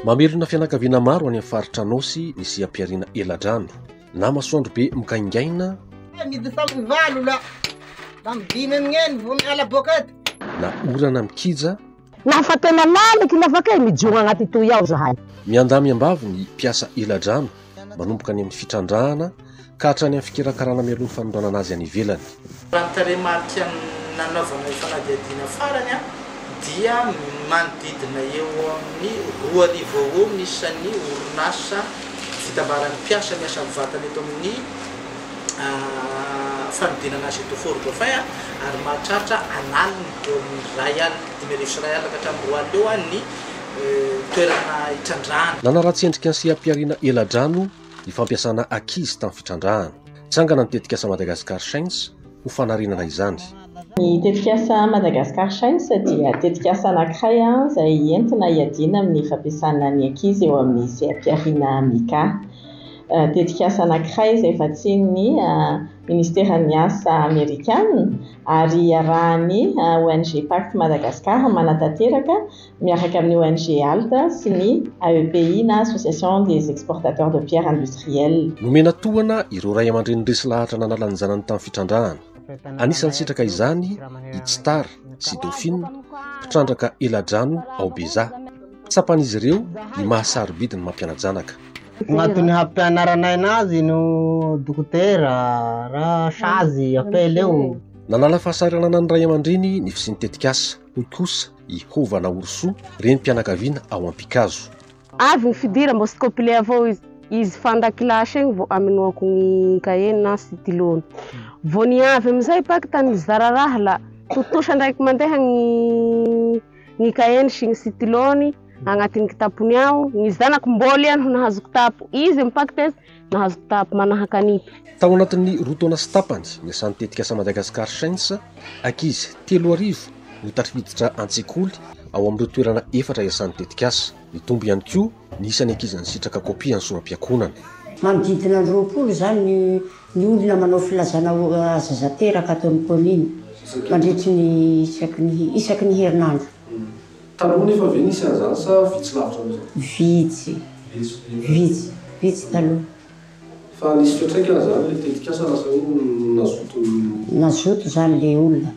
Mamelona fianakaviana maro any amin'ny faritra Anosy ny Siam-piarina Eladrano. Na masoandro be mikaingaina na orana mikija nafa tena laliky nafaka mijogna agnaty toy ao zahay. Miandamy ambavy ny mpiasa Eladrano manomboka any amin'ny fitrandrahana ka hatrany amin'ny fikirakarana mialohan'ny fanolorana azy any ivelany. Taremarika nanaovana fanadihadiana farany dia manodidina eo amin'ny 2,000 misy orinasa fitambaran'ny mpiasa miasa mivantana eto amin'ny fanodinana azy eto Fort Dauphin ary mahatratra analiny eo amin'ny Rayal 500 Rayal ka hatramin'ny 2 eo ny toerana hitrandrahana. Nanaratsendrika ny Siam-piarina Eladrano ny fampiasana ankizy tamin'ny fitrandrahana. Tsangana ny tetikasa Madagascar Science ho fanarinana izany. Ny tetikasa Madagascar Science dia tetikasa anankiray izay entina hiadiana amin'ny fampiasana ny ankizy eo amin'ny Siam-piarina Mika. Tetikasa anankiray izay vatsian'ny Ministeran'ny Asa Amerikana ary arahany ONG Pacte Madagascar manatanteraka miaraka amin'ny ONG ALTA sy ny AEPI na Association des exportateurs de pierres industrielles. Nomena tohana ireo ray aman-dreny resy lahatra nanalany zanany tamin'ny fitrandrahana. Anisany sitraka izany Itstar sy Dauphine mpitrandraka Eladrano ao Beza. Tsapan'izy ireo ny mahasarobidi ny mampiana-janaka. Agnatin'ny hampianaranay anazy no dokotera raha sazy apela eo. Nanala fahasaranana ny ray aman-dreny ny fisian'ny tetikasa hoy kosa i Hovana Orso reny mpianakaviana ao Ampikazo. Avy ny fidira mbo sy kopile avao izy fandakilasy egny vo aminoako ny kaheny na stylo. Vo ny avy amizay paky tany zararaha la totosa ndraiky mandeha ny kaheny sy ny stylony agnatin'ny kitapony ao, ny zanako mboly ihany ho nahazo kitapo, izy mipakiteza nahazo kitapo manahakanito. Tao anatin'ny rotona sy tapany miasan'ny tetikasa Madagascar Science, ankizy 3,000 no tafiditra an-tsekoly ao amin'ireo toerana 4 iasan'ny tetikasa. Mitombo ihany koa ny isan'ny ankizy ny sitraka kopia ny soram-piakonana. Manodidina 20 zany ny olona manao filazana azaza teraka atao amin'ny commune mandritry ny isaky ny herinandro. Taloha nefa ve nisy an'izany sa vitsy lavitra amin'izao? Vitsy taloha. Fa nisy fetraikana zany le tetikasa lasa nazoto zany le olona.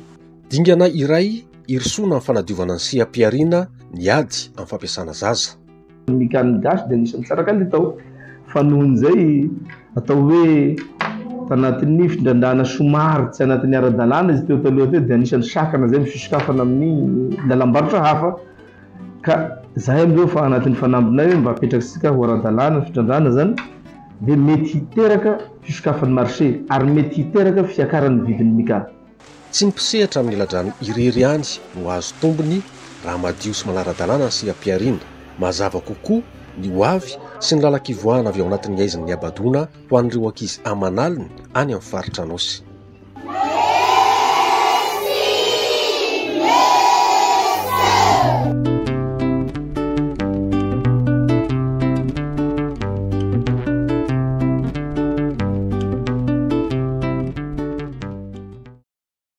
Dingana iray irisoana amin'ny fanadiovana ny Siam-piarina ny ady amin'ny fampiasana zaza. Mikany gasy dia anisany tsara kandy tao fa nohon'izay atao hoe tanatin'ny findrandrahana somary tsy anatin'ny ara-dalàna izy teo taloha teo dia anisany sakana zay misisokafana amin'ny lalam-barotra hafa ka zahay amin'izao fa anatin'ny fanambinay hoe mba apetraka ho ara-dalàna ny findrandrahana zany dia mety hiteraka fisokafan'ny marché ary mety hiteraka fiakaran'ny vidin'ny mika. Tsy nipisehatra amin'ny Eladrano irery ihany no azo tombony raha madio sy manara-dalàna ny Siam-piarina. Mazava kokoa ny hoavy sy ny lalakivoahana avy ao anatin'ny aizan'ny abadona ho an'ireo ankizy amanaliny any amin'ny faritra Anosy.